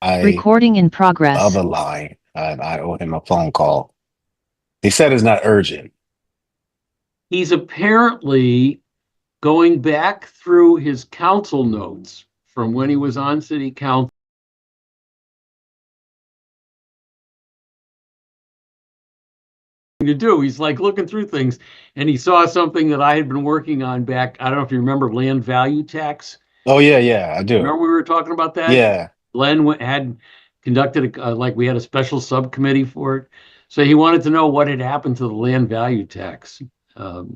Recording in progress. other line. I owe him a phone call. He said it's not urgent. He's apparently going back through his council notes from when he was on city council to do. He's like looking through things, and he saw something that I had been working on back. I don't know if you remember land value tax. Oh yeah, I do. Remember we were talking about that? Yeah. Glenn had conducted like we had a special subcommittee for it. So he wanted to know what had happened to the land value tax. So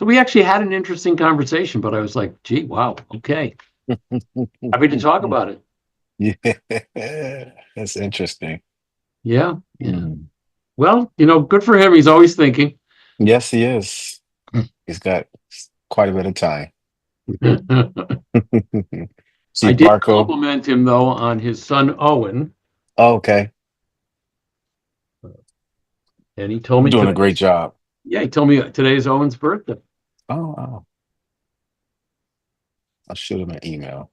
we actually had an interesting conversation, but I was like, gee, wow, okay. Happy to talk about it. Yeah, that's interesting. Yeah. Mm. Well, good for him. He's always thinking. Yes, he is. He's got quite a bit of time. I See, did Barco. compliment him though on his son Owen, Oh, okay. and he told You're me doing a great job. he told me today's Owen's birthday. Oh. I'll shoot him an email.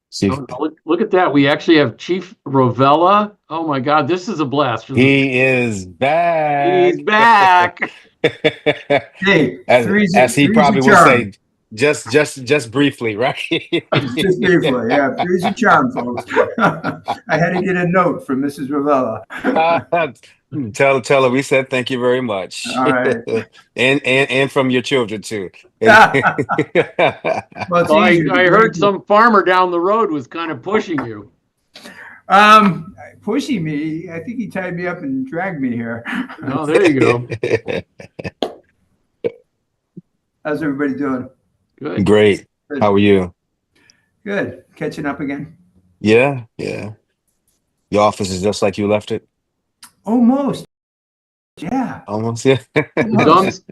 See if Look at that. We actually have Chief Rovella. Oh my God, this is a blast. he is back. He's back. Hey, as he three's a probably will charm. say, just briefly, right? Just briefly, yeah, three's a charm, folks. I had to get a note from Mrs. Ravella. Tell her we said thank you very much. All right. and from your children too. Well, it's Well, easier. I heard some farmer down the road was kind of pushing you. Pushing me. I think he tied me up and dragged me here. Oh, there you go. How's everybody doing? Good. Great. How are you? Good. Catching up again? Yeah. Your office is just like you left it? Almost. Yeah. Almost, yeah.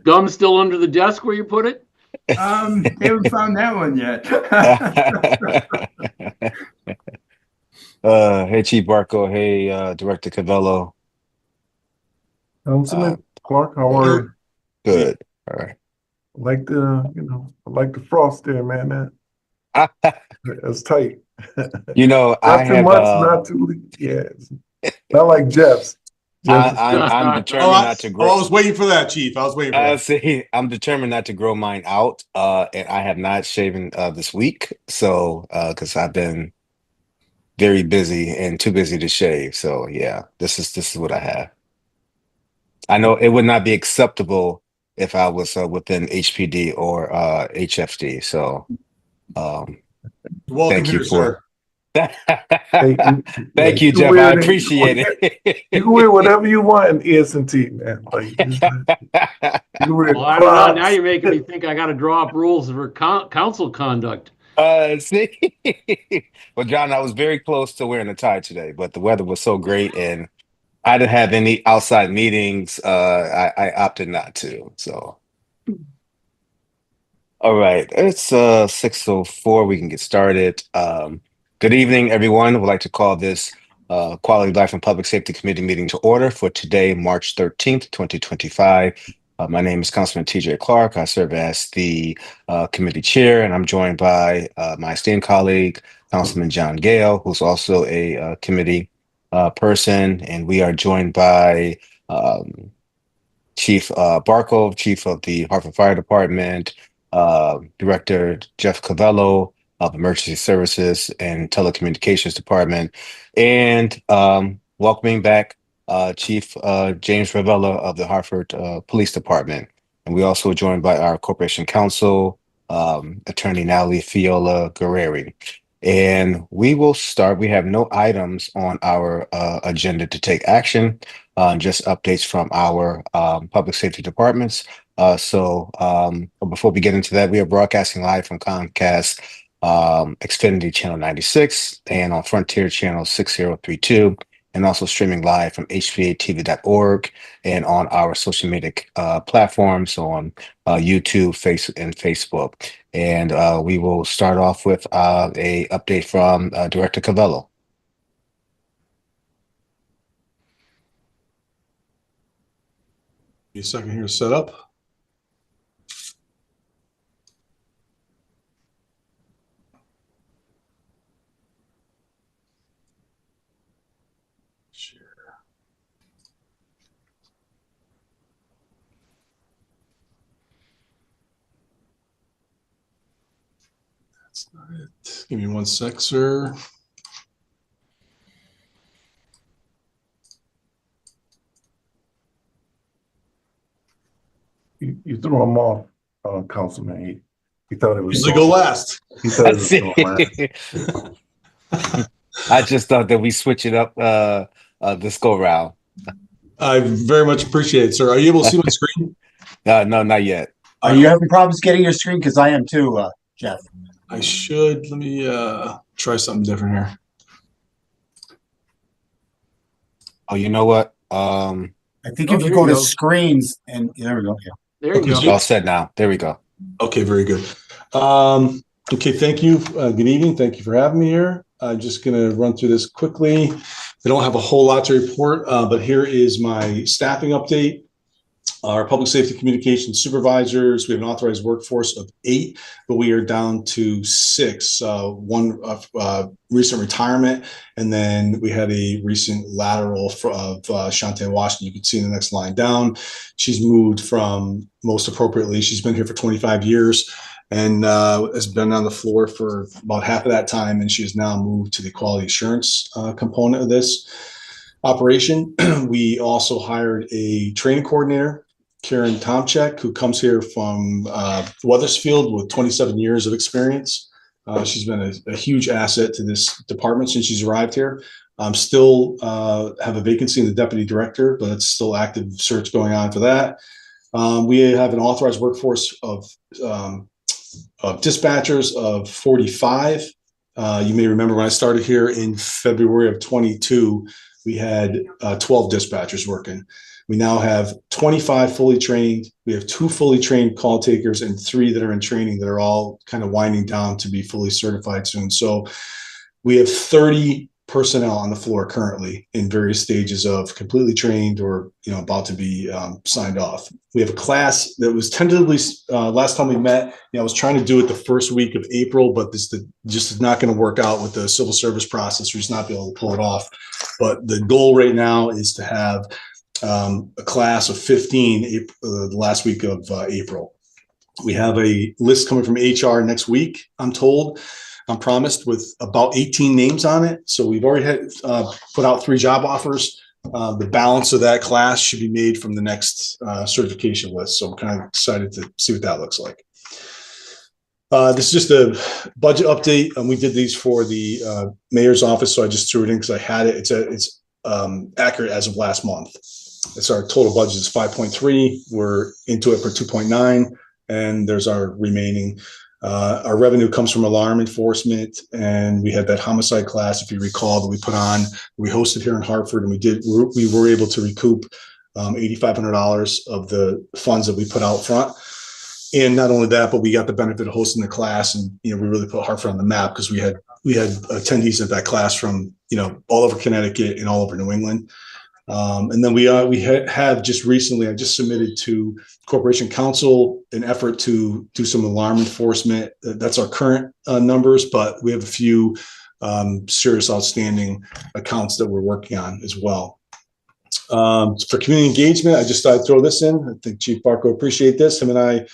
Gum still under the desk where you put it? They haven't found that one yet. Hey, Chief Barco. Hey, Director Cavello. Councilman Clark, how are you? Good. All right. I like the frost there, man. That's tight. I Not too have. much, not too. Yeah, not like Jeff's. I'm determined not to grow. I was waiting for that, Chief. I was waiting for that. See, I'm determined not to grow mine out. And I have not shaven this week, so because I've been very busy and too busy to shave. So yeah, this is what I have. I know it would not be acceptable if I was within HPD or HFD. So Welcome thank you here, sir. Thank you, Jeff. I appreciate it. You can wear whatever you want in ES&T, man. Like, you can wear Well, I don't know. Now you're making me think I got to draw up rules for council conduct. See, well, John, I was very close to wearing a tie today, but the weather was so great, and I didn't have any outside meetings. I opted not to. So, all right, it's 6:04. We can get started. Good evening, everyone. Would like to call this Quality Life and Public Safety Committee meeting to order for today, March 13th, 2025. My name is Councilman TJ Clark. I serve as the committee chair, and I'm joined by my esteemed colleague, Councilman John Gale, who's also a committee person. And we are joined by Chief Barco, Chief of the Hartford Fire Department, Director Jeff Cavello of Emergency Services and Telecommunications Department, and welcoming back Chief James Ravella of the Hartford Police Department. And we also joined by our Corporation Counsel, Attorney Natalie Fiola Guerreri. And we will start. We have no items on our agenda to take action, just updates from our public safety departments. So before we get into that, we are broadcasting live from Comcast Xfinity Channel 96 and on Frontier Channel 6032, and also streaming live from HPA-TV.org and on our social media platforms on YouTube, Facebook. And we will start off with a update from Director Cavello. Give me a second here to set up. Give me 1 sec, sir. You threw him off, Councilman. He thought it was Usually go last. He thought it was going last. I just thought that we switch it up this go round. I very much appreciate it, sir. Are you able to see my screen? No, not yet. Are you having problems getting your screen? Because I am too, Jeff. I should. Let me try something different here. Oh, you know what? I think if you go to screens and there we go. Yeah. There you go. All set now. There we go. Okay, very good. Okay, thank you. Good evening. Thank you for having me here. I'm just going to run through this quickly. I don't have a whole lot to report, but here is my staffing update. Our public safety communications supervisors, we have an authorized workforce of 8, but we are down to 6. One recent retirement, and then we had a recent lateral of Shantae Washington. You can see in the next line down. She's moved from, most appropriately, she's been here for 25 years and has been on the floor for about half of that time, and she has now moved to the quality assurance component of this operation. We also hired a training coordinator, Karen Tomchek, who comes here from Wethersfield with 27 years of experience. She's been a huge asset to this department since she's arrived here. Still have a vacancy in the deputy director, but it's still active search going on for that. We have an authorized workforce of dispatchers of 45. You may remember when I started here in February of 22, we had 12 dispatchers working. We now have 25 fully trained. We have 2 fully trained call takers and 3 that are in training that are all kind of winding down to be fully certified soon. So we have 30 personnel on the floor currently in various stages of completely trained or about to be signed off. We have a class that was tentatively last time we met. I was trying to do it the first week of April, but this just is not going to work out with the civil service process. We're just not be able to pull it off. But the goal right now is to have a class of 15 the last week of April. We have a list coming from HR next week, I'm told. I'm promised, with about 18 names on it. So we've already had put out 3 job offers. The balance of that class should be made from the next certification list. So I'm kind of excited to see what that looks like. This is just a budget update. We did these for the mayor's office, so I just threw it in because I had it. It's accurate as of last month. It's our total budget is 5.3. We're into it for 2.9, and there's our remaining. Our revenue comes from alarm enforcement, and we had that homicide class, if you recall, that we put on. We hosted here in Hartford, and we were able to recoup $8,500 of the funds that we put out front. And not only that, but we got the benefit of hosting the class, and we really put Hartford on the map because we had attendees at that class from all over Connecticut and all over New England. And then we have just recently, I just submitted to Corporation Council an effort to do some alarm enforcement. That's our current numbers, but we have a few serious outstanding accounts that we're working on as well. For community engagement, I just thought I'd throw this in. I think Chief Barco appreciate this. Him and I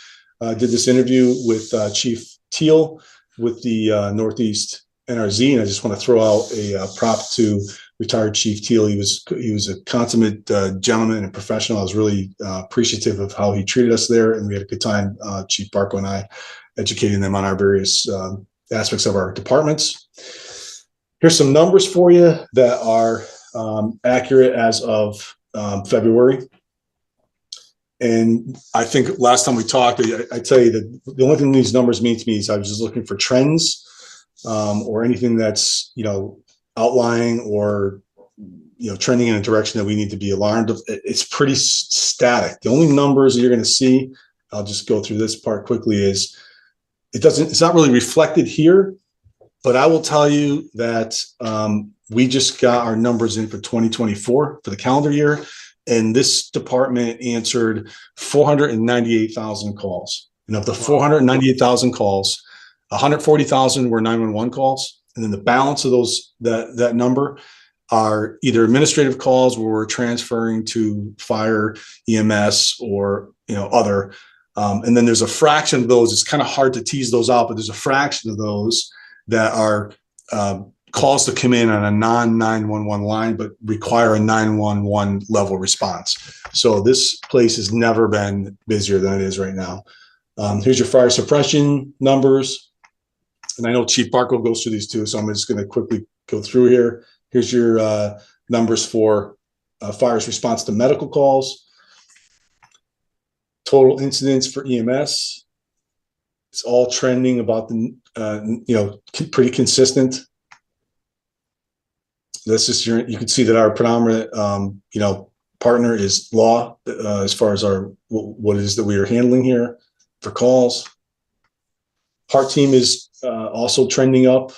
did this interview with Chief Teal with the Northeast NRZ, and I just want to throw out a prop to retired Chief Teal. He was a consummate gentleman and professional. I was really appreciative of how he treated us there, and we had a good time, Chief Barco and I, educating them on our various aspects of our departments. Here's some numbers for you that are accurate as of February. And I think last time we talked, I tell you that the only thing these numbers mean to me is I was just looking for trends or anything that's, outlying or, trending in a direction that we need to be alarmed of. It's pretty static. The only numbers that you're going to see, I'll just go through this part quickly, is it's not really reflected here, but I will tell you that we just got our numbers in for 2024 for the calendar year. And this department answered 498,000 calls. And of the 498,000 calls, 140,000 were 911 calls. And then the balance of those, that number, are either administrative calls where we're transferring to fire, EMS, or other, And then there's a fraction of those. It's kind of hard to tease those out, but there's a fraction of those that are calls to come in on a non-911 line, but require a 911 level response. So this place has never been busier than it is right now. Here's your fire suppression numbers. And I know Chief Barco goes through these too, so I'm just going to quickly go through here. Here's your numbers for fire's response to medical calls. Total incidents for EMS. It's all trending about the, pretty consistent. That's just you can see that our predominant, partner is law as far as what it is that we are handling here for calls. Heart team is also trending up.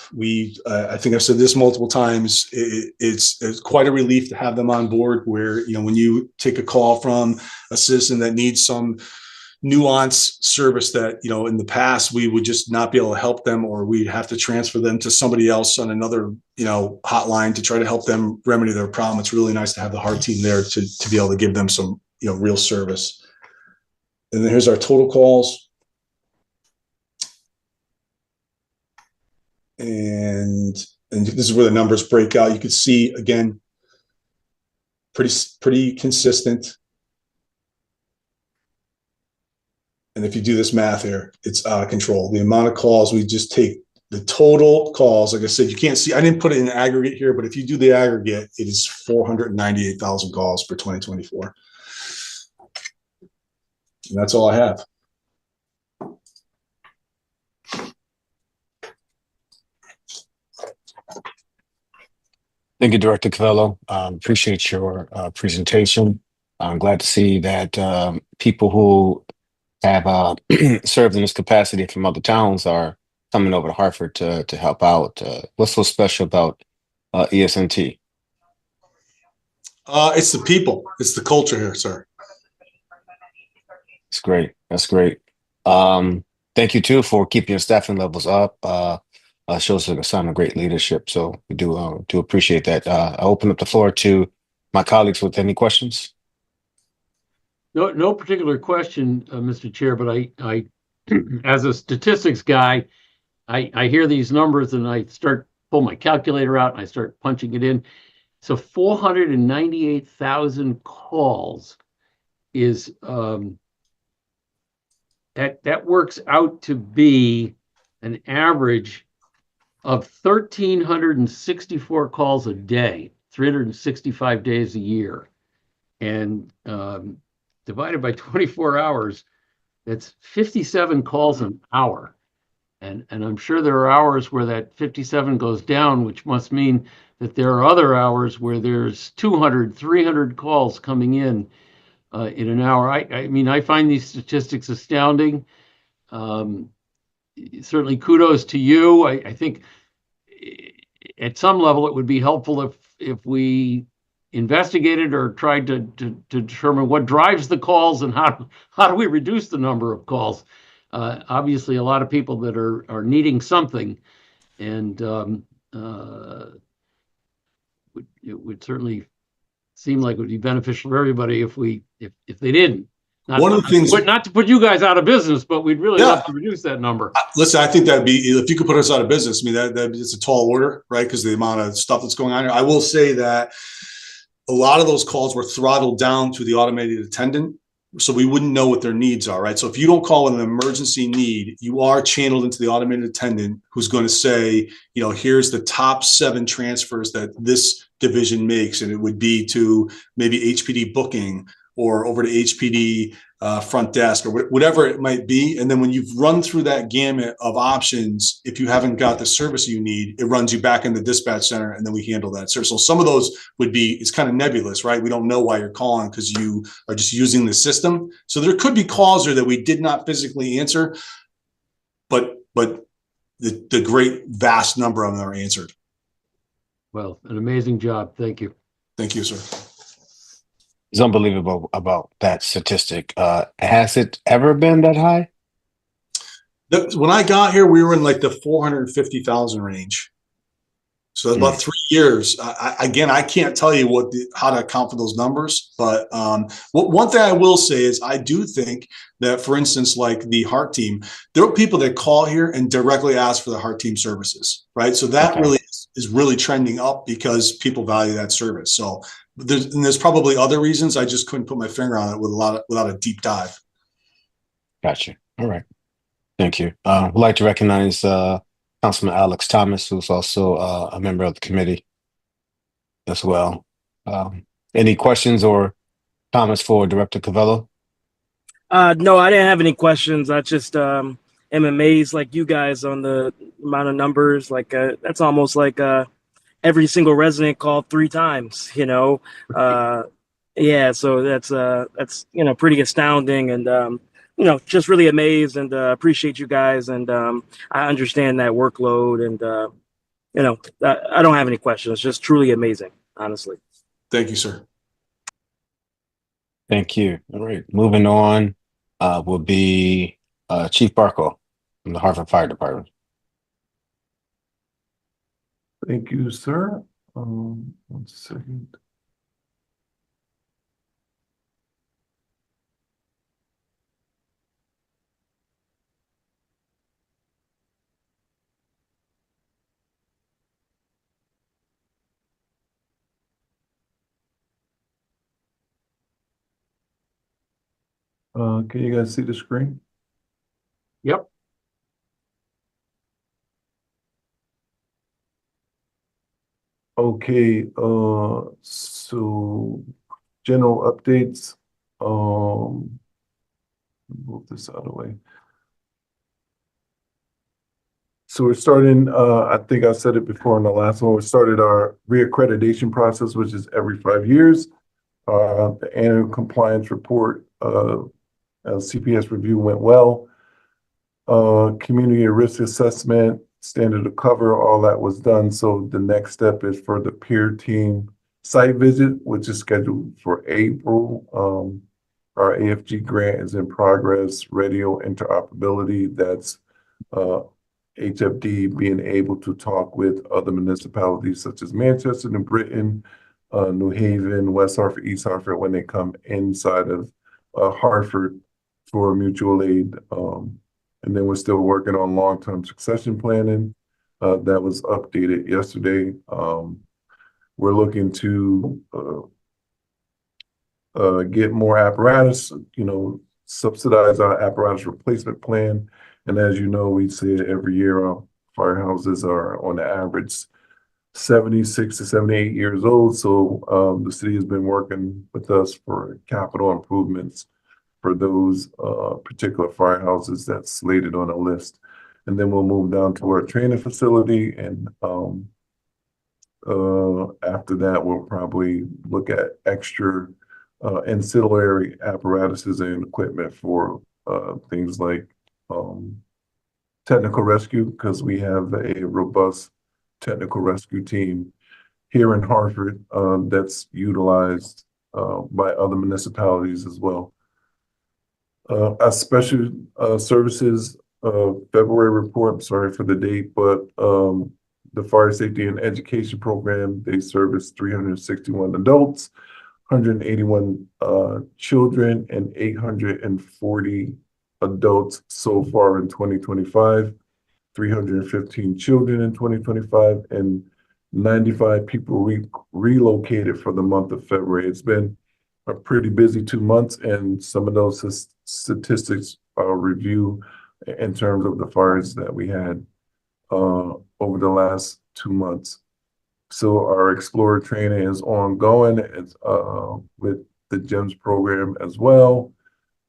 I think I've said this multiple times. It's quite a relief to have them on board. Where when you take a call from a citizen that needs some nuanced service that in the past we would just not be able to help them, or we'd have to transfer them to somebody else on another hotline to try to help them remedy their problem. It's really nice to have the heart team there to be able to give them some real service. And then here's our total calls. And this is where the numbers break out. You can see again, pretty consistent. And if you do this math here, it's out of control. The amount of calls, we just take the total calls. Like I said, you can't see, I didn't put it in aggregate here, but if you do the aggregate, it is 498,000 calls for 2024. And that's all I have. Thank you, Director Covello. Appreciate your presentation. I'm glad to see that people who have served in this capacity from other towns are coming over to Hartford to help out. What's so special about ESNT? It's the people. It's the culture here, sir. It's great. That's great. Thank you too for keeping your staffing levels up. Shows a sign of great leadership. So we do appreciate that. I open up the floor to my colleagues with any questions. No particular question, Mr. Chair, but I as a statistics guy, I hear these numbers and I pull my calculator out and I start punching it in. So 498,000 calls is that works out to be an average of 1,364 calls a day, 365 days a year, and divided by 24 hours, that's 57 calls an hour. And I'm sure there are hours where that 57 goes down, which must mean that there are other hours where there's 200, 300 calls coming in an hour. I mean, I find these statistics astounding. Certainly kudos to you. I think at some level it would be helpful if we investigated or tried to determine what drives the calls and how do we reduce the number of calls. Obviously, a lot of people that are needing something, and it would certainly seem like it would be beneficial for everybody if they didn't. One of the things, not to put you guys out of business, but we'd really love to reduce that number. Listen, I think that'd be, if you could put us out of business, I mean, that it's a tall order, right? Because the amount of stuff that's going on here. I will say that a lot of those calls were throttled down to the automated attendant, so we wouldn't know what their needs are, right? So if you don't call with an emergency need, you are channeled into the automated attendant who's going to say, here's the top 7 transfers that this division makes, and it would be to maybe HPD booking or over to HPD front desk or whatever it might be. And then when you've run through that gamut of options, if you haven't got the service you need, it runs you back in the dispatch center, and then we handle that service. So some of those it's kind of nebulous, right? We don't know why you're calling because you are just using the system. So there could be calls there that we did not physically answer, but the great vast number of them are answered. Well, an amazing job. Thank you. Thank you, sir. It's unbelievable about that statistic. Has it ever been that high? When I got here, we were in like the 450,000 range. So that's about 3 years. Again, I can't tell you how to account for those numbers, but one thing I will say is I do think that, for instance, like the Heart team, there are people that call here and directly ask for the Heart team services, right? So that really is really trending up because people value that service. So there's probably other reasons. I just couldn't put my finger on it without a deep dive. Gotcha. All right. Thank you. I'd like to recognize Councilman Alex Thomas, who's also a member of the committee as well. Any questions or comments for Director Covello? No, I didn't have any questions. I just am amazed, like you guys, on the amount of numbers. Like that's almost like every single resident called 3 times. Yeah. So that's pretty astounding, and just really amazed, and appreciate you guys, and I understand that workload, and I don't have any questions. It's just truly amazing, honestly. Thank you, sir. Thank you. All right. Moving on will be Chief Barco from the Hartford Fire Department. Thank you, sir. 1 second. Can you guys see the screen? Yep. Okay, so general updates. Move this out of the way. So we're starting, I think I said it before in the last one, we started our reaccreditation process, which is every 5 years. The annual compliance report, CPS review went well. Community risk assessment, standard of cover, all that was done. So the next step is for the peer team site visit, which is scheduled for April. Our AFG grant is in progress. Radio interoperability, that's HFD being able to talk with other municipalities such as Manchester, New Britain, New Haven, West Hartford, East Hartford, when they come inside of Hartford for mutual aid. And then we're still working on long-term succession planning. That was updated yesterday. We're looking to get more apparatus, subsidize our apparatus replacement plan. And as you know, we say every year our firehouses are on average 76 to 78 years old. So the city has been working with us for capital improvements for those particular firehouses that's slated on a list. And then we'll move down to our training facility. And after that, we'll probably look at extra ancillary apparatuses and equipment for things like technical rescue, because we have a robust technical rescue team here in Hartford that's utilized by other municipalities as well. Our special services February report, I'm sorry for the date, but the fire safety and education program, they service 361 adults, 181 children, and 840 adults so far in 2025, 315 children in 2025, and 95 people relocated for the month of February. It's been a pretty busy 2 months, and some of those statistics I'll review in terms of the fires that we had over the last 2 months. So our Explorer training is ongoing. It's with the GEMS program as well.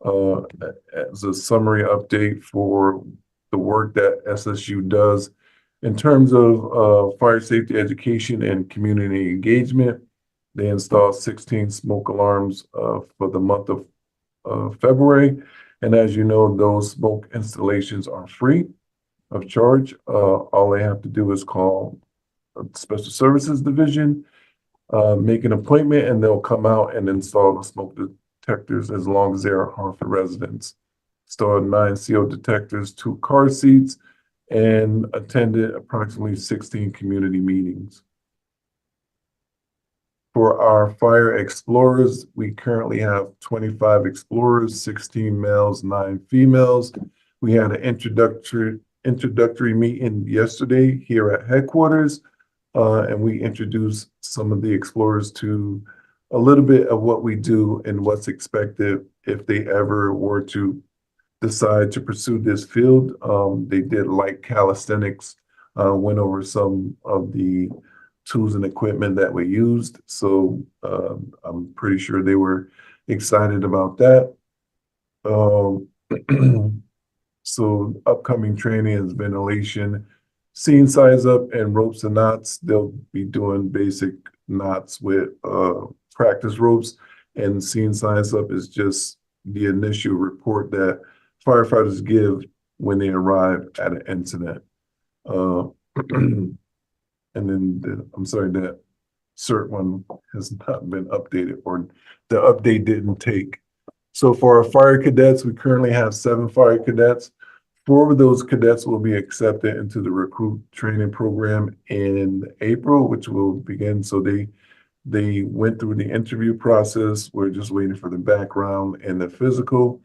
As a summary update for the work that SSU does in terms of fire safety education and community engagement, they installed 16 smoke alarms for the month of February. And as you know, those smoke installations are free of charge. All they have to do is call Special Services Division, make an appointment, and they'll come out and install the smoke detectors as long as they're Hartford residents. Installed 9 CO detectors, 2 car seats, and attended approximately 16 community meetings. For our fire explorers, we currently have 25 explorers, 16 males, 9 females. We had an introductory meeting yesterday here at headquarters, and we introduced some of the explorers to a little bit of what we do and what's expected if they ever were to decide to pursue this field. They did light calisthenics, went over some of the tools and equipment that we used. So I'm pretty sure they were excited about that. So upcoming training is ventilation, scene size up, and ropes and knots. They'll be doing basic knots with practice ropes, and scene size up is just the initial report that firefighters give when they arrive at an incident. And then I'm sorry, that CERT one has not been updated, or the update didn't take. So for our fire cadets, we currently have 7 fire cadets. 4 of those cadets will be accepted into the recruit training program in April, which will begin. So they went through the interview process. We're just waiting for the background and the physical.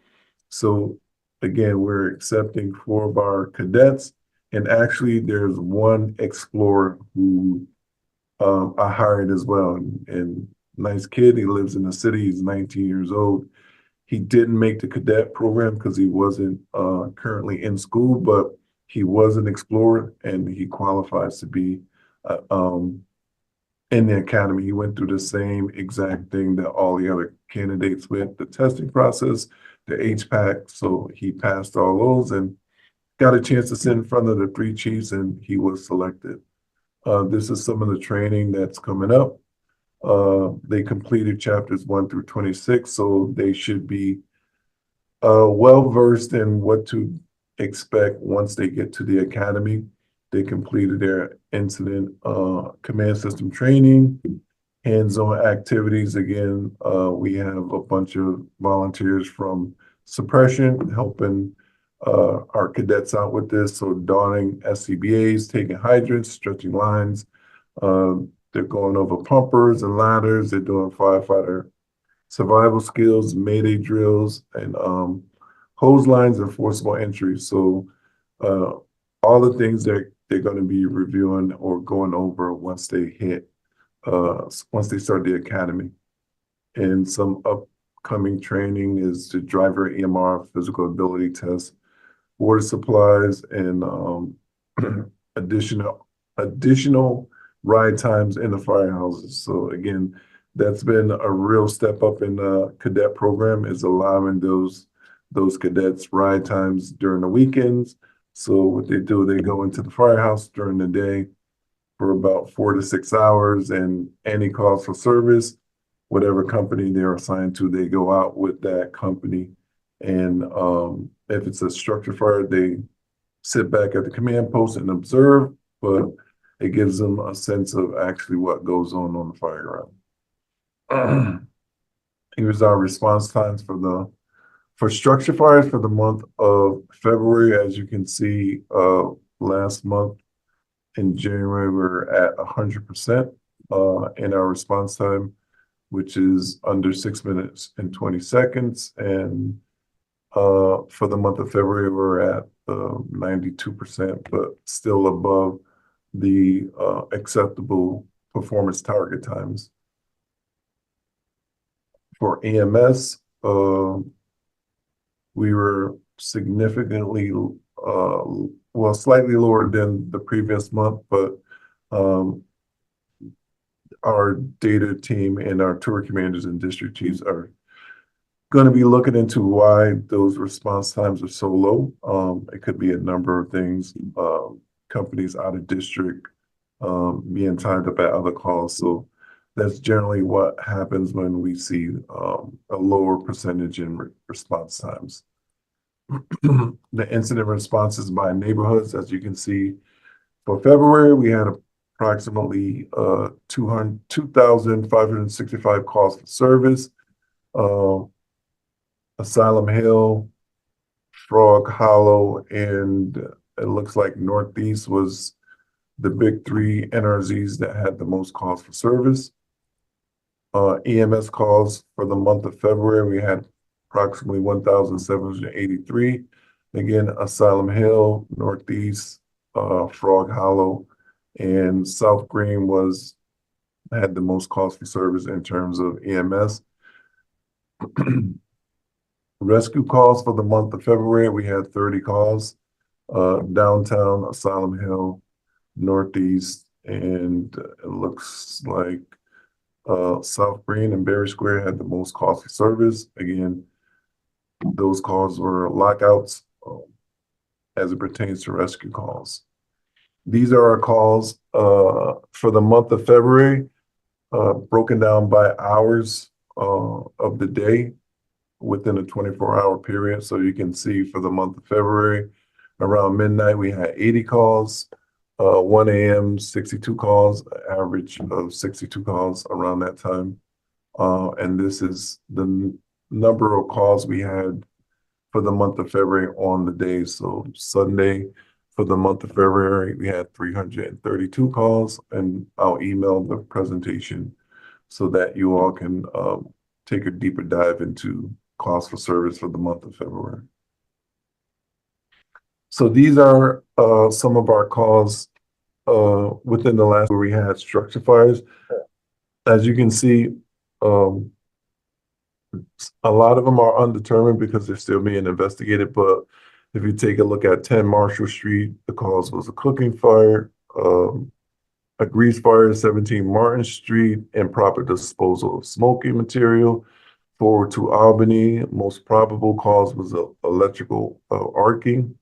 So again, we're accepting 4 of our cadets. And actually, there's 1 explorer who I hired as well. And nice kid. He lives in the city. He's 19 years old. He didn't make the cadet program because he wasn't currently in school, but he was an explorer and he qualifies to be in the academy. He went through the same exact thing that all the other candidates went, the testing process, the HPAC. So he passed all those and got a chance to sit in front of the 3 chiefs, and he was selected. This is some of the training that's coming up. They completed chapters 1 through 26, so they should be well-versed in what to expect once they get to the academy. They completed their incident command system training, hands-on activities. Again, we have a bunch of volunteers from suppression helping our cadets out with this. So donning SCBAs, taking hydrants, stretching lines. They're going over pumpers and ladders. They're doing firefighter survival skills, mayday drills, and hose lines and forcible entry. So all the things that they're going to be reviewing or going over once they hit, once they start the academy. And some upcoming training is the driver EMR physical ability test, water supplies, and additional ride times in the firehouses. So again, that's been a real step up in the cadet program, is allowing those cadets ride times during the weekends. So what they do, they go into the firehouse during the day for about 4 to 6 hours, and any calls for service, whatever company they're assigned to, they go out with that company. And if it's a structure fire, they sit back at the command post and observe, but it gives them a sense of actually what goes on the fire ground. Here's our response times for structure fires for the month of February. As you can see, last month in January, we're at 100% in our response time, which is under 6 minutes and 20 seconds. And for the month of February, we're at 92%, but still above the acceptable performance target times. For EMS, we were significantly, well, slightly lower than the previous month, but our data team and our tour commanders and district chiefs are going to be looking into why those response times are so low. It could be a number of things, companies out of district being tied up at other calls. So that's generally what happens when we see a lower percentage in response times. The incident responses by neighborhoods, as you can see, for February, we had approximately 2,565 calls for service. Asylum Hill, Frog Hollow, and it looks like Northeast was the big three NRZs that had the most calls for service. EMS calls for the month of February, we had approximately 1,783. Again, Asylum Hill, Northeast, Frog Hollow, and South Green had the most calls for service in terms of EMS. Rescue calls for the month of February, we had 30 calls. Downtown, Asylum Hill, Northeast, and it looks like South Green and Berry Square had the most calls for service. Again, those calls were lockouts as it pertains to rescue calls. These are our calls for the month of February, broken down by hours of the day within a 24-hour period. So you can see for the month of February, around midnight, we had 80 calls. 1 a.m., 62 calls, average of 62 calls around that time. And this is the number of calls we had for the month of February on the day. So Sunday, for the month of February, we had 332 calls, and I'll email the presentation so that you all can take a deeper dive into calls for service for the month of February. So these are some of our calls within the last where we had structure fires. As you can see, a lot of them are undetermined because they're still being investigated. But if you take a look at 10 Marshall Street, the cause was a cooking fire, a grease fire, 17 Martin Street, improper disposal of smoking material. Forward to Albany, most probable cause was electrical arcing,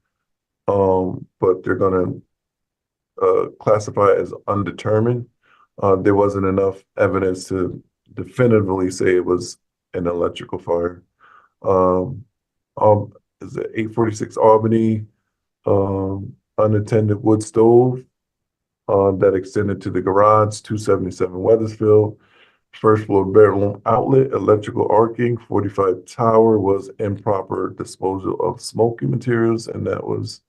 but they're going to classify it as undetermined. There wasn't enough evidence to definitively say it was an electrical fire. Is it 846 Albany, unattended wood stove that extended to the garage, 277 Weathersfield. First floor bedroom outlet, electrical arcing. 45 Tower was improper disposal of smoking materials, and that was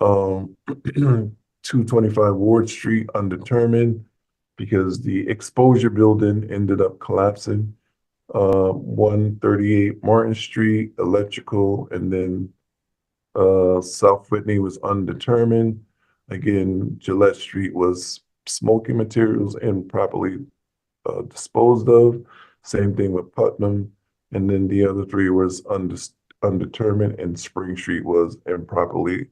225 Ward Street, undetermined, because the exposure building ended up collapsing. 138 Martin Street, electrical, and then South Whitney was undetermined. Again, Gillette Street was smoking materials improperly disposed of. Same thing with Putnam, and then the other three was undetermined, and Spring Street was improperly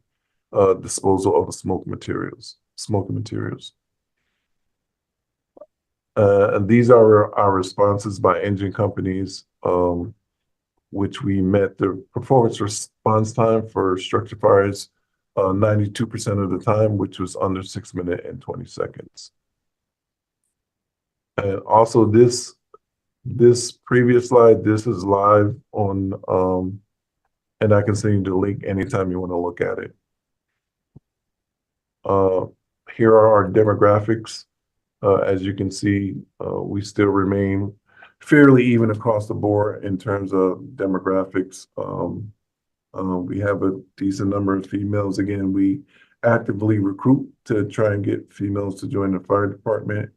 disposal of smoking materials. And these are our responses by engine companies, which we met the performance response time for structure fires 92% of the time, which was under 6 minutes and 20 seconds. And also this previous slide, this is live on, and I can send you the link anytime you want to look at it. Here are our demographics. As you can see, we still remain fairly even across the board in terms of demographics. We have a decent number of females. Again, we actively recruit to try and get females to join the fire department.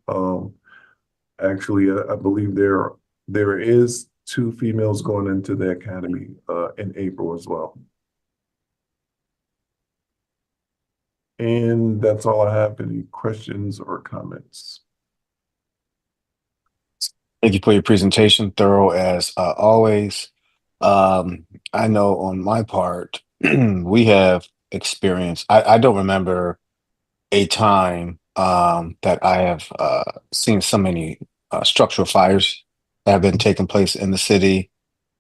Actually, I believe there is 2 females going into the academy in April as well. And that's all I have. Any questions or comments? Thank you for your presentation, thorough as always. I know on my part, we have experienced, I don't remember a time that I have seen so many structural fires that have been taking place in the city.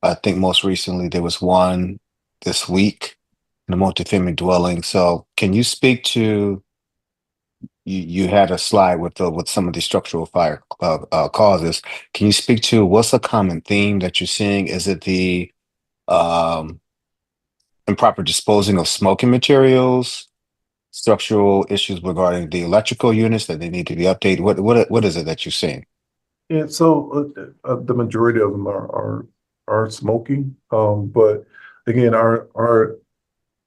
I think most recently there was one this week in a multifamily dwelling. So can you speak to, you had a slide with some of the structural fire causes. Can you speak to what's a common theme that you're seeing? Is it the improper disposing of smoking materials, structural issues regarding the electrical units that they need to be updated? What is it that you're seeing? Yeah, so the majority of them are smoking, but again, our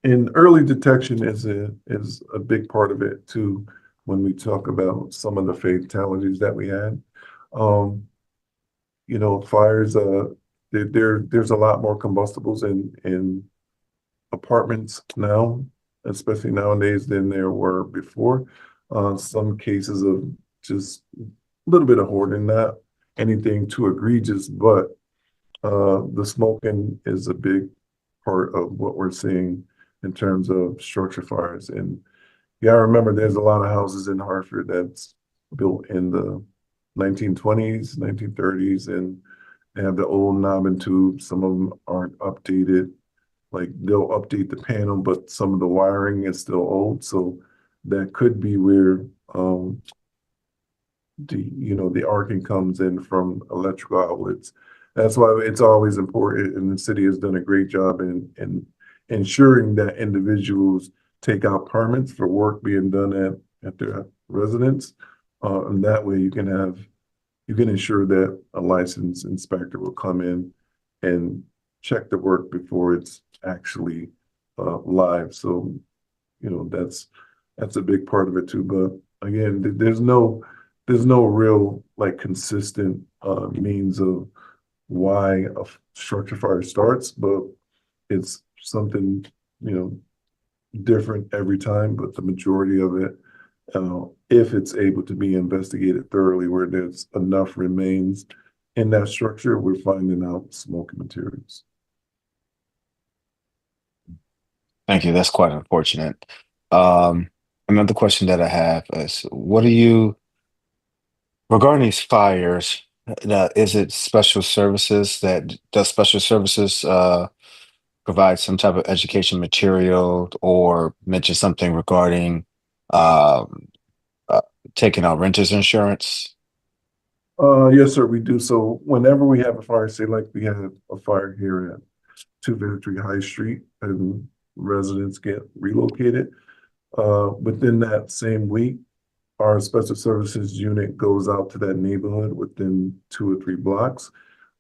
And early detection is a big part of it too, when we talk about some of the fatalities that we had. Um, fires, there's a lot more combustibles in apartments now, especially nowadays, than there were before. Some cases of just a little bit of hoarding, not anything too egregious, but the smoking is a big part of what we're seeing in terms of structure fires. And yeah, I remember there's a lot of houses in Hartford that's built in the 1920s, 1930s, and they have the old knob and tube. Some of them aren't updated. Like they'll update the panel, but some of the wiring is still old. So that could be where the arcing comes in from electrical outlets. That's why it's always important, and the city has done a great job in ensuring that individuals take out permits for work being done at their residence. And that way you can ensure that a licensed inspector will come in and check the work before it's actually live. So, that's a big part of it too. But again, there's no real like consistent means of why a structure fire starts, but it's something, different every time. But the majority of it, if it's able to be investigated thoroughly, where there's enough remains in that structure, we're finding out smoking materials. Thank you. That's quite unfortunate. Another question that I have is, regarding these fires, is it special services does special services provide some type of education material or mention something regarding um, uh, taking out renters insurance? Yes, sir, we do. So whenever we have a fire, say like we had a fire here at 253 High Street and residents get relocated, within that same week, our special services unit goes out to that neighborhood within 2 or 3 blocks.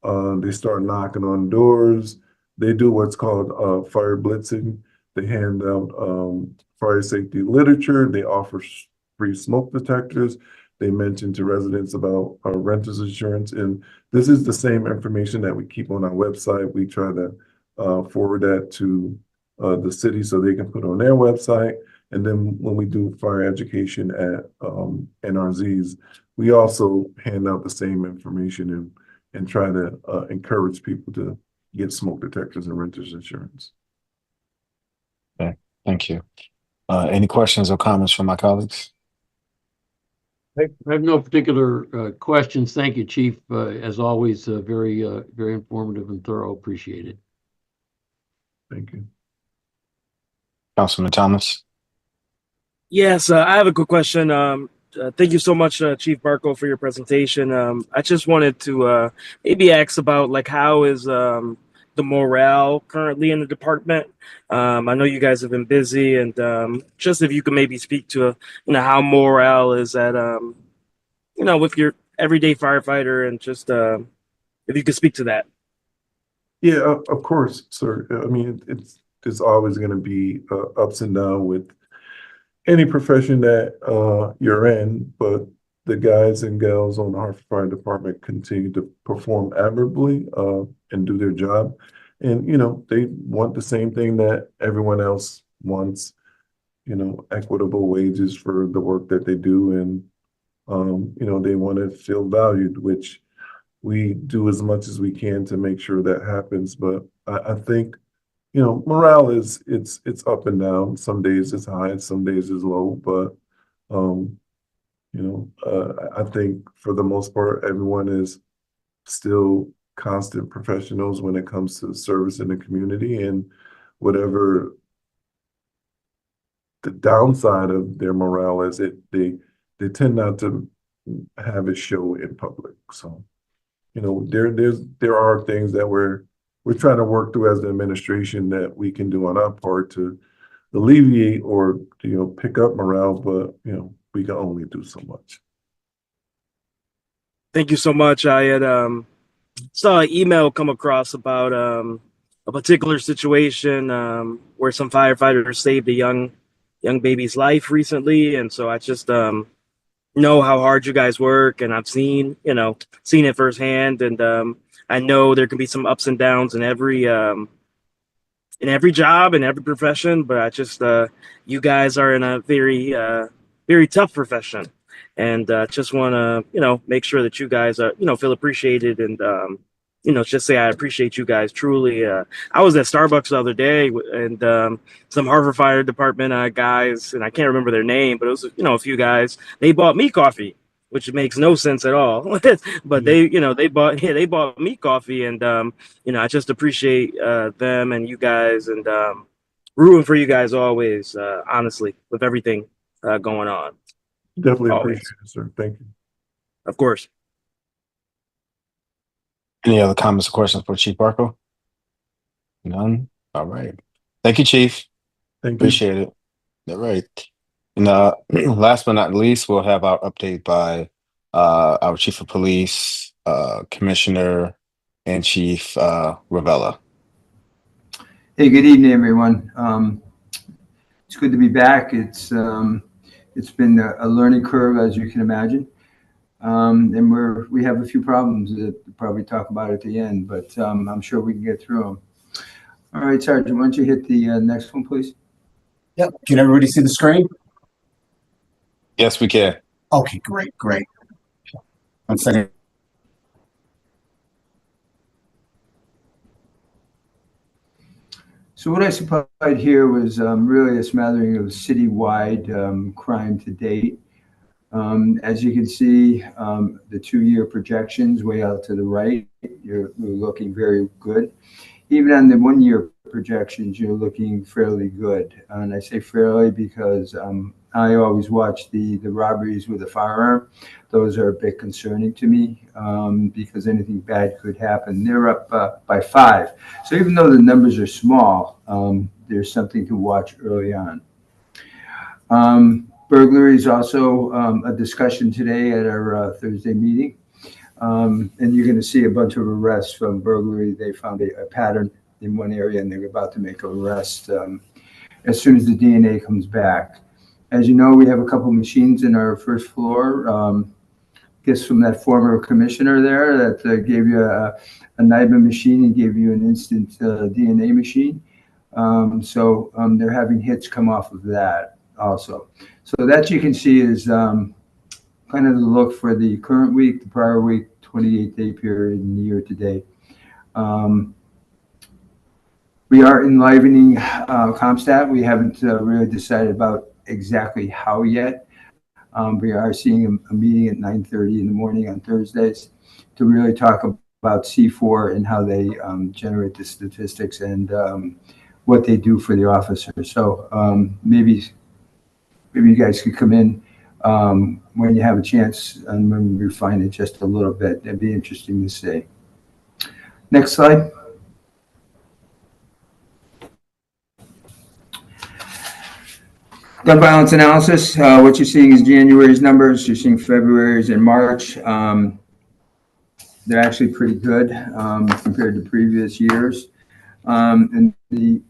They start knocking on doors. They do what's called fire blitzing. They hand out fire safety literature. They offer free smoke detectors. They mention to residents about renters insurance. And this is the same information that we keep on our website. We try to forward that to the city so they can put on their website. And then when we do fire education at NRZs, we also hand out the same information and try to encourage people to get smoke detectors and renters insurance. Okay, thank you. Any questions or comments from my colleagues? I have no particular questions. Thank you, Chief. As always, very informative and thorough. Appreciate it. Thank you. Councilman Thomas? Yes, I have a quick question. Thank you so much, Chief Barco, for your presentation. I just wanted to maybe ask about like how is the morale currently in the department? I know you guys have been busy, and just if you could maybe speak to how morale is at with your everyday firefighter, and just if you could speak to that. Yeah, of course, sir. I mean, it's always going to be ups and downs with any profession that you're in, but the guys and gals on the Hartford Fire Department continue to perform admirably and do their job. And, they want the same thing that everyone else wants, equitable wages for the work that they do. And, they want to feel valued, which we do as much as we can to make sure that happens. But I think morale it's up and down. Some days it's high, some days it's low. But I think for the most part, everyone is still constant professionals when it comes to service in the community, and whatever the downside of their morale is, they tend not to have it show in public. So, there are things that we're trying to work through as the administration that we can do on our part to alleviate or pick up morale, but we can only do so much. Thank you so much. I had saw an email come across about a particular situation where some firefighters saved a young baby's life recently, and so I just know how hard you guys work, and I've seen it firsthand, and I know there can be some ups and downs in every job and every profession, but I just you guys are in a very very tough profession, and just want to make sure that you guys feel appreciated, and just say I appreciate you guys truly. I was at Starbucks the other day, and some Hartford Fire Department guys, and I can't remember their name, but it was a few guys. They bought me coffee, which makes no sense at all. But they bought me coffee, and I just appreciate them and you guys, and rooting for you guys always, honestly, with everything going on. Definitely Always. appreciate it, sir. Thank you. Of course. Any other comments or questions for Chief Barco? None? All right. Thank you, Chief. Thank you. Appreciate it. All right. And last but not least, we'll have our update by our Chief of Police, Commissioner, and Chief Ravella. Hey, good evening, everyone. It's good to be back. It's been a learning curve, as you can imagine. And we have a few problems that we'll probably talk about at the end, but I'm sure we can get through them. All right, Sergeant, why don't you hit the next one, please? Yep. Can everybody see the screen? Yes, we can. Okay, great. 1 second. So what I supplied here was really a smattering of citywide crime to date. As you can see, the 2-year projections way out to the right, we're looking very good. Even on the 1-year projections, you're looking fairly good. And I say fairly because I always watch the robberies with a firearm. Those are a bit concerning to me because anything bad could happen. They're up by 5. So even though the numbers are small, there's something to watch early on. Burglary is also a discussion today at our Thursday meeting. And you're going to see a bunch of arrests from burglary. They found a pattern in one area, and they're about to make an arrest as soon as the DNA comes back. As you know, we have a couple of machines in our first floor. Gifts from that former commissioner there that gave you a NIBA machine and gave you an instant DNA machine. So they're having hits come off of that also. So that you can see is kind of the look for the current week, the prior week, 28-day period, and the year to date. We are enlivening CompStat. We haven't really decided about exactly how yet. We are seeing a meeting at 9:30 in the morning on Thursdays to really talk about C4 and how they generate the statistics and what they do for the officers. So maybe you guys could come in when you have a chance and when we refine it just a little bit. That'd be interesting to see. Next slide. Gun violence analysis. What you're seeing is January's numbers. You're seeing February's and March. They're actually pretty good compared to previous years. And the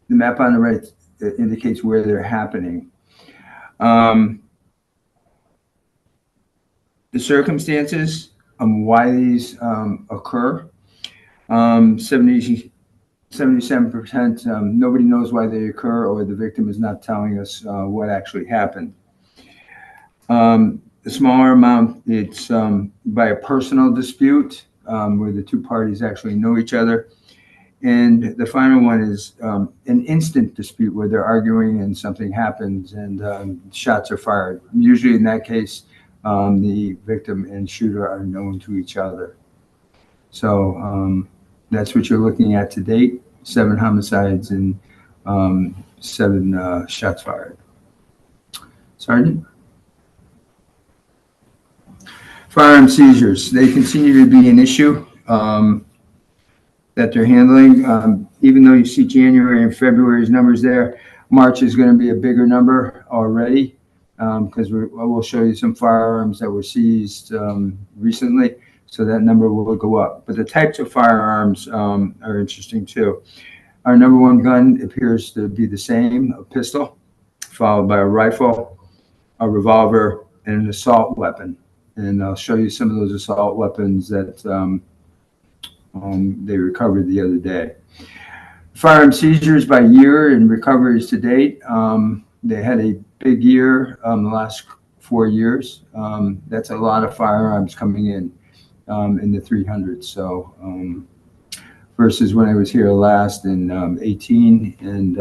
map on the right indicates where they're happening. The circumstances why these occur. 77%, nobody knows why they occur, or the victim is not telling us what actually happened. The smaller amount, it's by a personal dispute where the two parties actually know each other. And the final one is an instant dispute where they're arguing and something happens and shots are fired. Usually in that case, the victim and shooter are known to each other. So that's what you're looking at to date. 7 homicides and 7 shots fired. Sergeant? Firearm seizures. They continue to be an issue that they're handling. Even though you see January and February's numbers there, March is going to be a bigger number already because we'll show you some firearms that were seized recently. So that number will go up. But the types of firearms are interesting too. Our number one gun appears to be the same, a pistol, followed by a rifle, a revolver, and an assault weapon. And I'll show you some of those assault weapons that they recovered the other day. Firearm seizures by year and recoveries to date. They had a big year the last 4 years. That's a lot of firearms coming in the 300s. So versus when I was here last in 18 and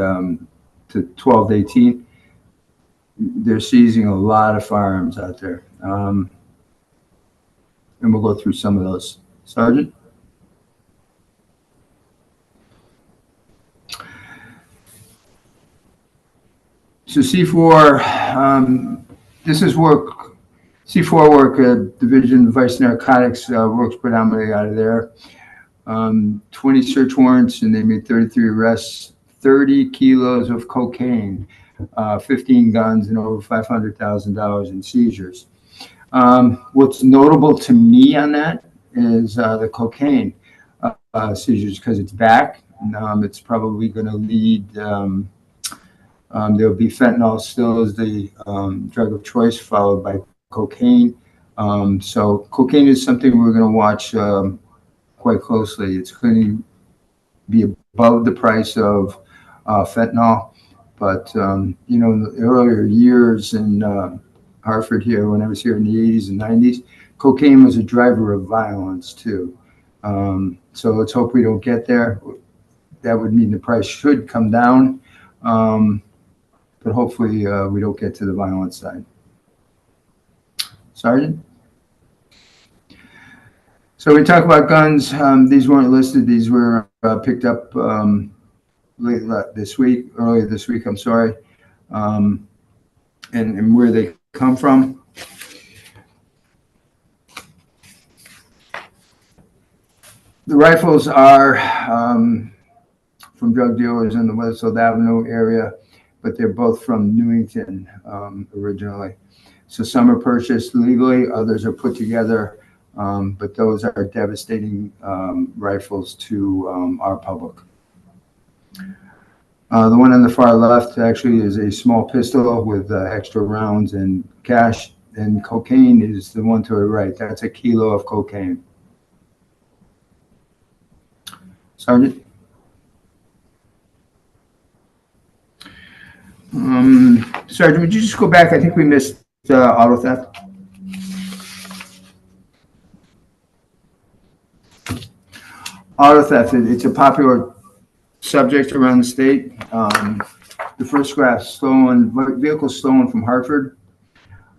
to 12 to 18, they're seizing a lot of firearms out there. And we'll go through some of those. Sergeant? So C4, this is work, C4 work, Division of Vice Narcotics works predominantly out of there. 20 search warrants, and they made 33 arrests, 30 kilos of cocaine, 15 guns, and over $500,000 in seizures. What's notable to me on that is the cocaine seizures, because it's back. It's probably going to lead, there'll be fentanyl still as the drug of choice, followed by cocaine. So cocaine is something we're going to watch quite closely. It's going to be above the price of fentanyl. But, you know, in the earlier years in Hartford here, when I was here in the 80s and 90s, cocaine was a driver of violence too. So let's hope we don't get there. That would mean the price should come down. But hopefully we don't get to the violence side. Sergeant? So we talk about guns. These weren't listed. These were picked up earlier this week, I'm sorry, and where they come from. The rifles are from drug dealers in the Westfield Avenue area, but they're both from Newington originally. So some are purchased legally, others are put together, but those are devastating rifles to our public. The one on the far left actually is a small pistol with extra rounds and cash, and cocaine is the one to the right. That's a kilo of cocaine. Sergeant? Sergeant, would you just go back? I think we missed auto theft. Auto theft, it's a popular subject around the state. The first graph, vehicles stolen from Hartford.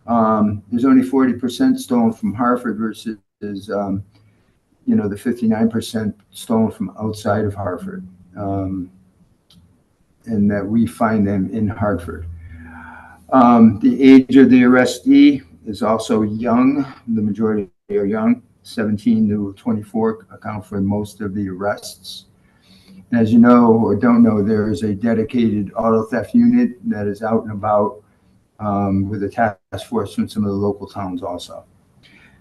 There's only 40% stolen from Hartford versus, you know, the 59% stolen from outside of Hartford. And that we find them in Hartford. The age of the arrestee is also young. The majority are young. 17 to 24 account for most of the arrests. And as you know or don't know, there is a dedicated auto theft unit that is out and about with a task force from some of the local towns also.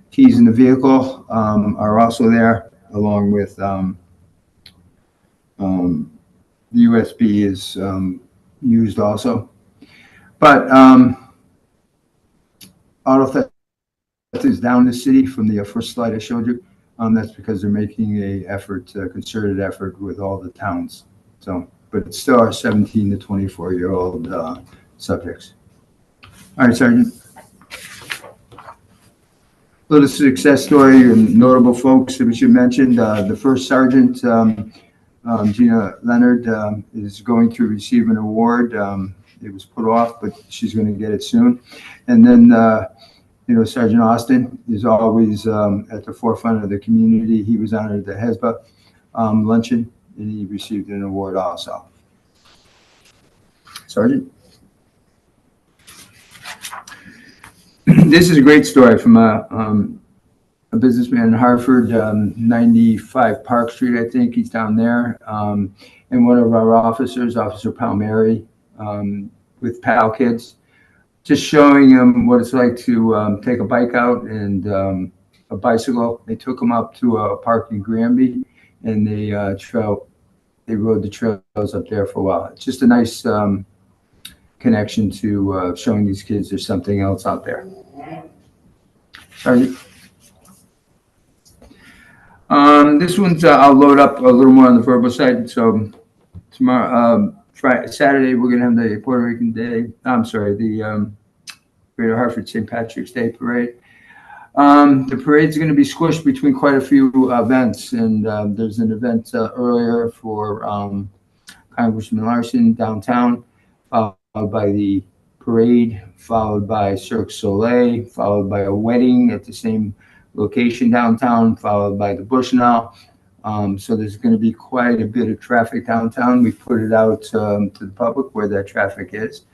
Keys in the vehicle are also there, along with the USB is used also. But auto theft is down the city from the first slide I showed you. That's because they're making a concerted effort with all the towns. So, but it's still our 17 to 24-year-old subjects. All right, Sergeant. Little success story and notable folks that we should mention. The first sergeant, Gina Leonard, is going to receive an award. It was put off, but she's going to get it soon. And then, you know, Sergeant Austin is always at the forefront of the community. He was honored at the HESBA luncheon, and he received an award also. Sergeant? This is a great story from a businessman in Hartford, 95 Park Street, I think. He's down there. And one of our officers, Officer Palmieri, with Pal Kids, just showing him what it's like to take a bike out and a bicycle. They took them up to a park in Granby, and they rode the trails up there for a while. It's just a nice connection to showing these kids there's something else out there. Sorry. This one's I'll load up a little more on the verbal side. So tomorrow, Saturday, we're gonna have the Puerto Rican Day. I'm sorry, the Greater Hartford St. Patrick's Day Parade. The parade's going to be squished between quite a few events, and there's an event earlier for Congressman Larson downtown, followed by the parade, followed by Cirque du Soleil, followed by a wedding at the same location downtown, followed by the Bushnell. So there's going to be quite a bit of traffic downtown. We put it out to the public where that traffic is.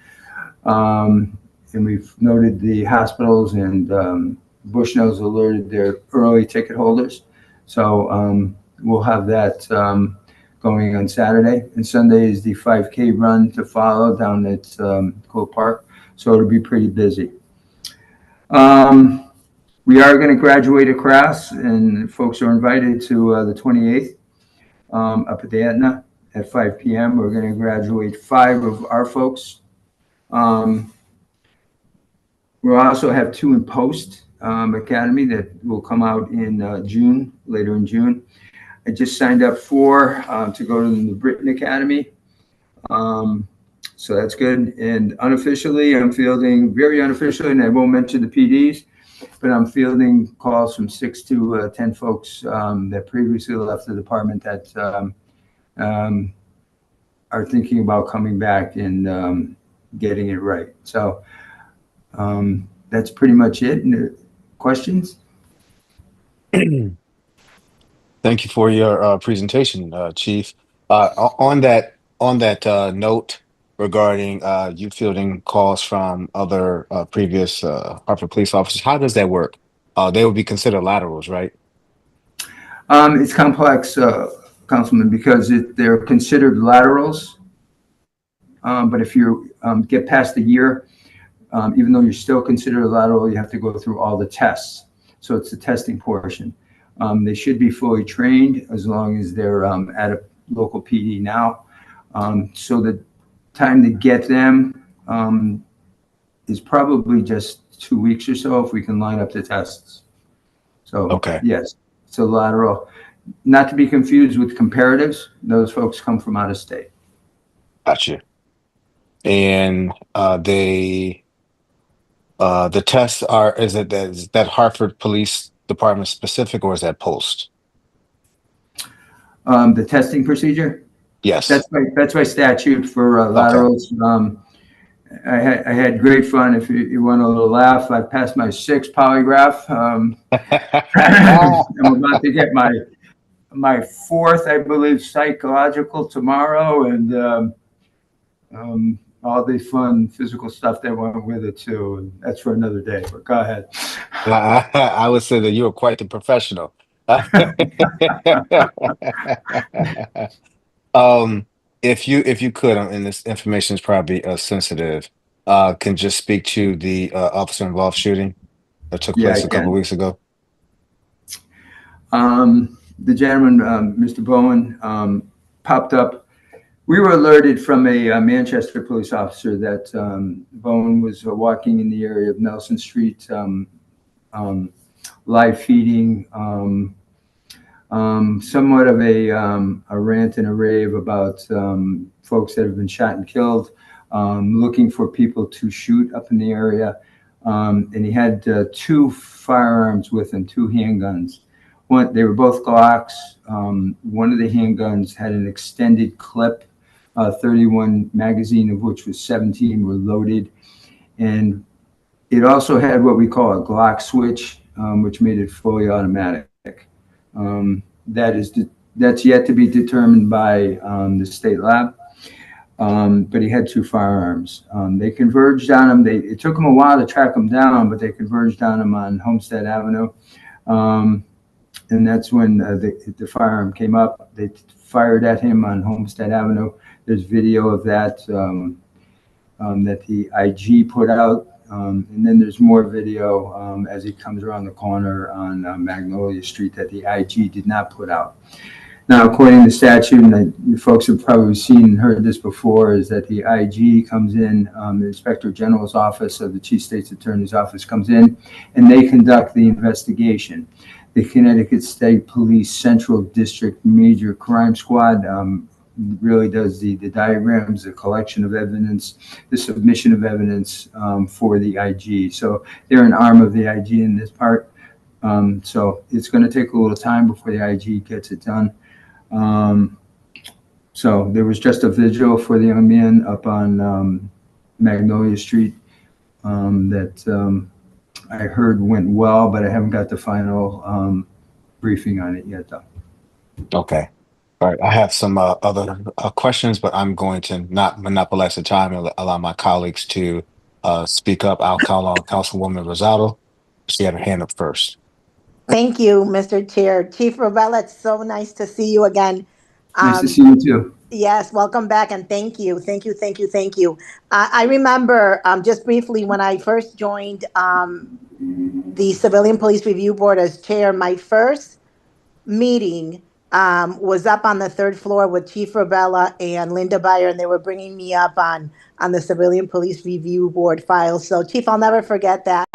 And we've noted the hospitals and Bushnell's alerted their early ticket holders. So we'll have that going on Saturday. And Sunday is the 5K run to follow down at Cole Park. So it'll be pretty busy. We are going to graduate a class, and folks are invited to the 28th up at the Etna at 5 p.m. We're going to graduate 5 of our folks. We'll also have 2 in Post Academy that will come out in June, later in June. I just signed up 4 to go to the Britain Academy. So that's good. And unofficially, I'm fielding, very unofficially, and I won't mention the PDs, but I'm fielding calls from 6 to 10 folks that previously left the department that are thinking about coming back and getting it right. So that's pretty much it. Questions? Thank you for your presentation, Chief. On that note regarding you fielding calls from other previous Hartford police officers, how does that work? They would be considered laterals, right? It's complex, Councilman, because they're considered laterals. But if you get past the year, even though you're still considered a lateral, you have to go through all the tests. So it's the testing portion. They should be fully trained as long as they're at a local PD now. So the time to get them is probably just 2 weeks or so if we can line up the tests. So okay. Yes, it's a lateral. Not to be confused with comparatives. Those folks come from out of state. Gotcha. And the tests are, is that Hartford Police Department specific, or is that Post? The testing procedure? Yes. That's by statute for laterals. Okay. I had great fun. If you want a little laugh, I passed my 6th polygraph. I'm about to get my 4th, I believe, psychological tomorrow, and all the fun physical stuff that went with it too. And that's for another day, but go ahead. I would say that you are quite the professional. If you could, and this information is probably sensitive, can just speak to the officer involved shooting that took place a couple of weeks ago. The gentleman, Mr. Bowen, popped up. We were alerted from a Manchester police officer that Bowen was walking in the area of Nelson Street, live feeding, somewhat of a rant and a rave about folks that have been shot and killed, looking for people to shoot up in the area. And he had 2 firearms with him, 2 handguns. They were both Glocks. One of the handguns had an extended clip, 31 magazine, of which was 17 were loaded. And it also had what we call a Glock switch, which made it fully automatic. That's yet to be determined by the state lab. But he had 2 firearms. They converged on him. It took them a while to track him down, but they converged on him on Homestead Avenue. And that's when the firearm came up. They fired at him on Homestead Avenue. There's video of that that the IG put out And then there's more video as he comes around the corner on Magnolia Street that the IG did not put out. Now, according to statute, and you folks have probably seen and heard this before, is that the IG comes in, the Inspector General's office of the Chief State's Attorney's office comes in, and they conduct the investigation. The Connecticut State Police Central District Major Crime Squad really does the diagrams, the collection of evidence, the submission of evidence for the IG. So they're an arm of the IG in this part. So it's going to take a little time before the IG gets it done. So there was just a vigil for the young man up on Magnolia Street that I heard went well, but I haven't got the final briefing on it yet, though. Okay. All right. I have some other questions, but I'm going to not monopolize the time and allow my colleagues to speak up. I'll call on Councilwoman Rosado. She had her hand up first. Thank you, Mr. Chair. Chief Rovella, it's so nice to see you again. Nice to see you too. Yes, welcome back, and thank you. I remember just briefly when I first joined the Civilian Police Review Board as chair, my first meeting was up on the third floor with Chief Rovella and Linda Beyer, and they were bringing me up on the Civilian Police Review Board files. So, Chief, I'll never forget that.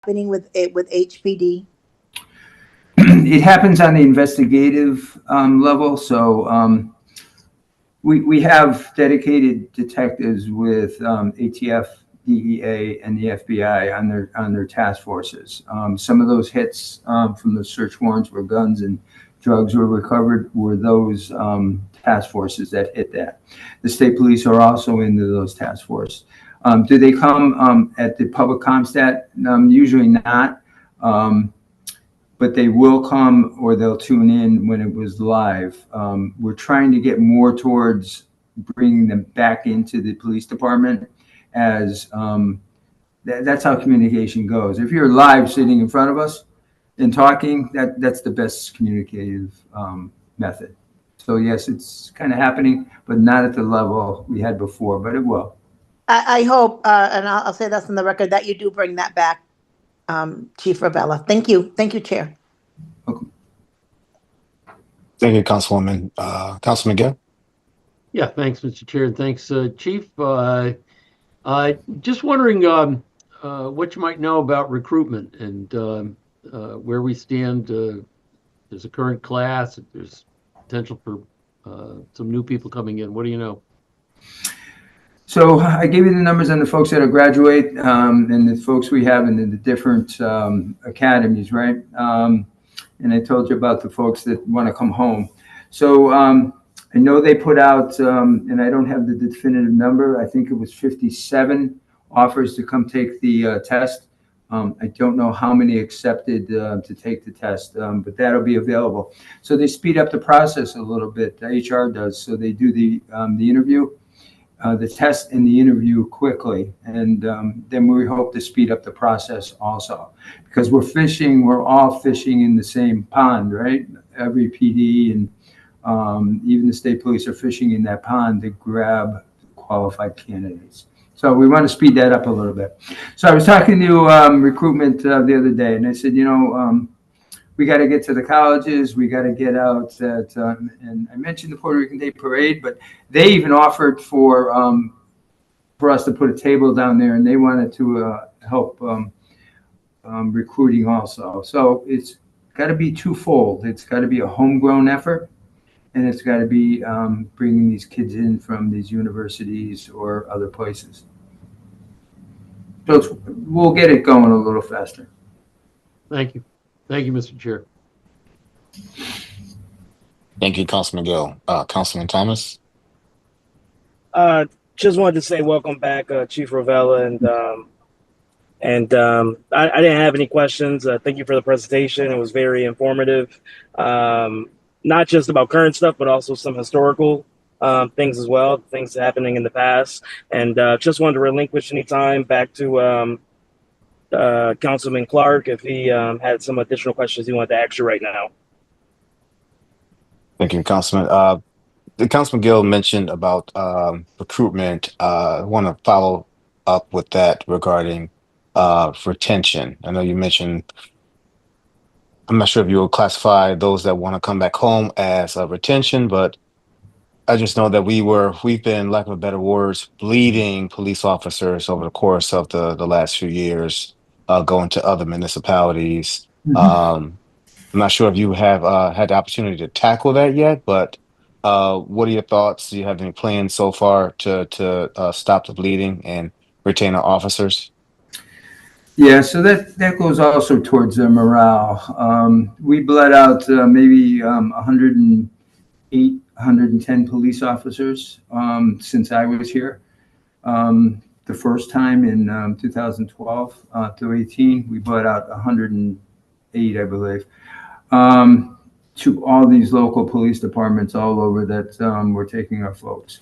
With HPD? It happens on the investigative level. So we have dedicated detectives with ATF, DEA, and the FBI on their task forces. Some of those hits from the search warrants where guns and drugs were recovered were those task forces that hit that. The state police are also into those task forces. Do they come at the public ComStat? Usually not, but they will come or they'll tune in when it was live. We're trying to get more towards bringing them back into the police department as that's how communication goes. If you're live sitting in front of us and talking, that's the best communicative method. So yes, it's kind of happening, but not at the level we had before, but it will. I hope, and I'll say this on the record, that you do bring that back, Chief Rovella. Thank you. Thank you, Chair. Okay. Thank you, Councilwoman. Councilman Gill? Yeah, thanks, Mr. Chair. Thanks, Chief. Just wondering what you might know about recruitment and where we stand. There's a current class. There's potential for some new people coming in. What do you know? So I gave you the numbers on the folks that will graduate and the folks we have in the different academies, right? And I told you about the folks that want to come home. So I know they put out, and I don't have the definitive number, I think it was 57 offers to come take the test. I don't know how many accepted to take the test, but that'll be available. So they speed up the process a little bit. The HR does. So they do the interview, the test and the interview quickly. And then we hope to speed up the process also. Because we're all fishing in the same pond, right? Every PD and even the state police are fishing in that pond to grab qualified candidates. So we want to speed that up a little bit. So I was talking to recruitment the other day, and I said, we got to get to the colleges. We got to get out at, and I mentioned the Puerto Rican Day Parade, but they even offered for us to put a table down there, and they wanted to help recruiting also. So it's got to be twofold. It's got to be a homegrown effort, and it's got to be bringing these kids in from these universities or other places. So we'll get it going a little faster. Thank you. Thank you, Mr. Chair. Thank you, Councilman Gill. Councilman Thomas? Just wanted to say welcome back, Chief Rovella, and I didn't have any questions. Thank you for the presentation. It was very informative, not just about current stuff, but also some historical things as well, things happening in the past. And just wanted to relinquish any time back to Councilman Clark if he had some additional questions he wanted to ask you right now. Thank you, Councilman. Councilman Gill mentioned about recruitment. I want to follow up with that regarding retention. I know you mentioned, I'm not sure if you will classify those that want to come back home as retention, but I just know that we've been, lack of better words, bleeding police officers over the course of the last few years, going to other municipalities. Mm-hmm. I'm not sure if you have had the opportunity to tackle that yet, but what are your thoughts? Do you have any plans so far to stop the bleeding and retain our officers? Yeah, so that goes also towards morale. We bled out maybe 108, 110 police officers since I was here. The first time in 2012 to 18, we bled out 108, I believe, to all these local police departments all over that were taking our folks.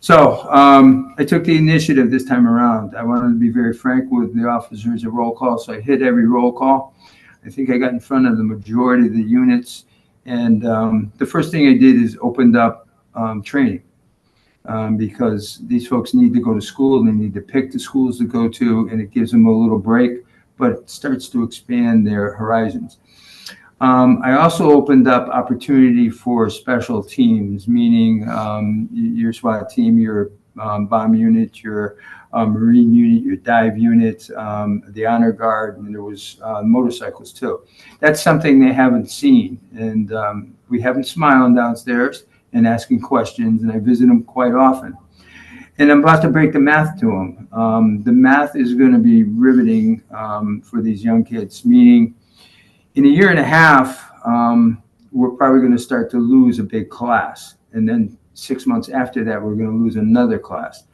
So I took the initiative this time around. I wanted to be very frank with the officers at roll call, so I hit every roll call. I think I got in front of the majority of the units. And the first thing I did is opened up training because these folks need to go to school and they need to pick the schools to go to, and it gives them a little break, but it starts to expand their horizons. I also opened up opportunity for special teams, meaning your SWAT team, your bomb unit, your Marine unit, your dive unit, the honor guard, and there was motorcycles too. That's something they haven't seen, and we have them smiling downstairs and asking questions, and I visit them quite often. And I'm about to break the math to them. The math is going to be riveting for these young kids, meaning in a year and a half, we're probably going to start to lose a big class. And then 6 months after that, we're going to lose another class.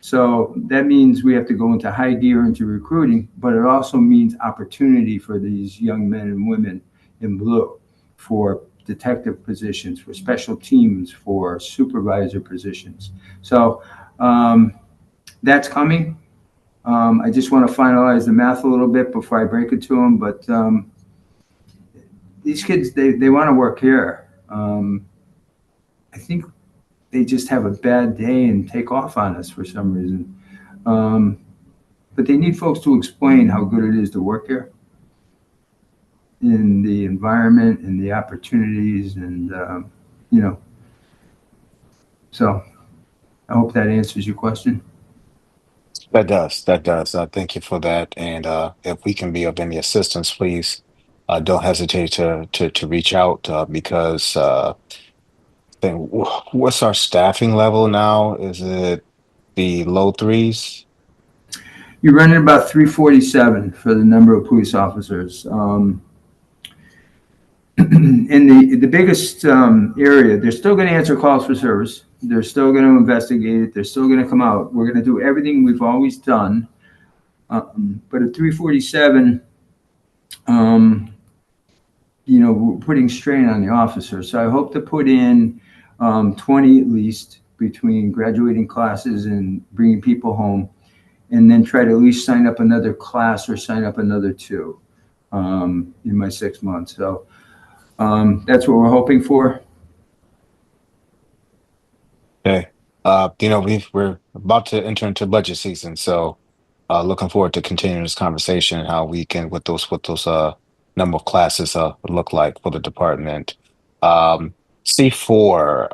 So that means we have to go into high gear into recruiting, but it also means opportunity for these young men and women in blue for detective positions, for special teams, for supervisor positions. So that's coming. I just want to finalize the math a little bit before I break it to them, but these kids, they want to work here. I think they just have a bad day and take off on us for some reason. But they need folks to explain how good it is to work here in the environment and the opportunities and, so I hope that answers your question. That does. Thank you for that. And if we can be of any assistance, please don't hesitate to reach out because thing. What's our staffing level now? Is it the low threes? You're running about 347 for the number of police officers. In the biggest area, they're still going to answer calls for service. They're still going to investigate it. They're still going to come out. We're going to do everything we've always done. But at 347, we're putting strain on the officers. So I hope to put in 20 at least between graduating classes and bringing people home, and then try to at least sign up another class or sign up another 2 in my 6 months. So that's what we're hoping for. Okay. We're about to enter into budget season, so looking forward to continuing this conversation and how we can what those number of classes look like for the department. C4,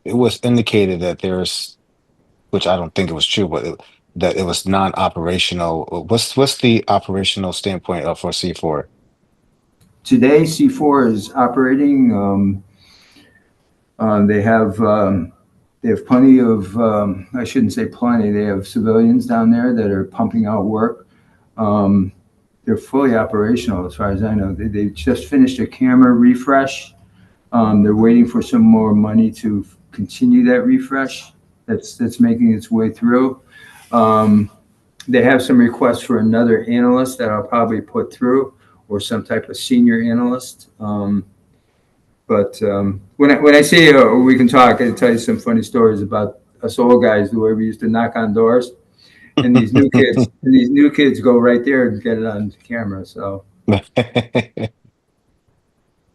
it was indicated that there's, which I don't think it was true, but that it was non-operational. What's the operational standpoint for C4? Today, C4 is operating. They have plenty of, I shouldn't say plenty, they have civilians down there that are pumping out work. They're fully operational as far as I know. They just finished a camera refresh. They're waiting for some more money to continue that refresh. That's making its way through. They have some requests for another analyst that I'll probably put through, or some type of senior analyst. But when I say we can talk, I can tell you some funny stories about us old guys, the way we used to knock on doors, and these new kids go right there and get it on camera. So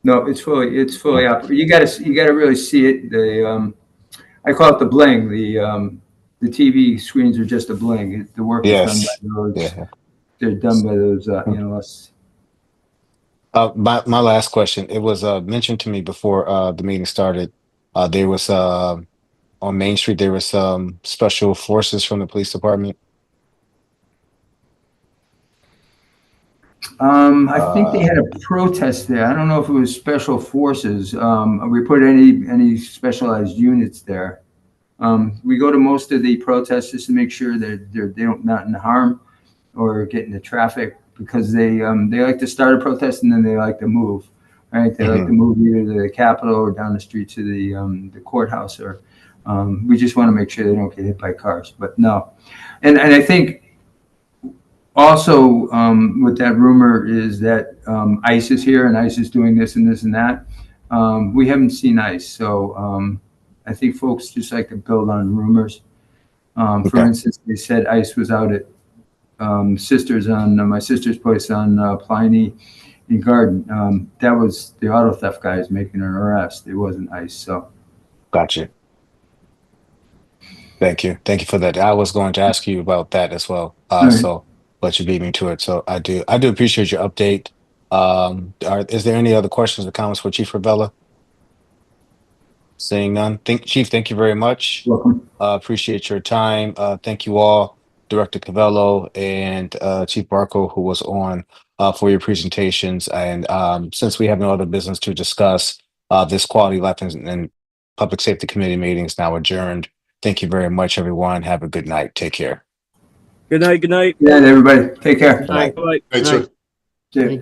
no, it's fully up. You gotta really see it. I call it the bling. The TV screens are just a bling. The work is done by those. Yeah. They're done by those analysts. My last question. It was mentioned to me before the meeting started. There was on Main Street. There was some special forces from the police department. I think they had a protest there. I don't know if it was special forces. We put any specialized units there. We go to most of the protests just to make sure that they don't not in harm or get into traffic, because they like to start a protest and then they like to move. Right? They like to move either to the Capitol or down the street to the courthouse. Or we just want to make sure they don't get hit by cars. But no, and I think also with that rumor is that ICE is here and ICE is doing this and this and that. We haven't seen ICE, so I think folks just like to build on rumors. For instance, they said ICE was out at my sister's place on Pliny in Garden. That was the auto theft guys making an arrest. It wasn't ICE. So, gotcha. Thank you for that. I was going to ask you about that as well. So, but you beat me to it. So I do appreciate your update. Is there any other questions or comments for Chief Ravella? Seeing none. Chief, thank you very much. Welcome. Appreciate your time. Thank you all, Director Cavello and Chief Barco, who was on for your presentations. And since we have no other business to discuss, this Quality Life and Public Safety Committee meeting is now adjourned. Thank you very much, everyone. Have a good night. Take care. Good night. Good night. Good night, everybody. Take care. Good night. Thanks, sir. Yeah.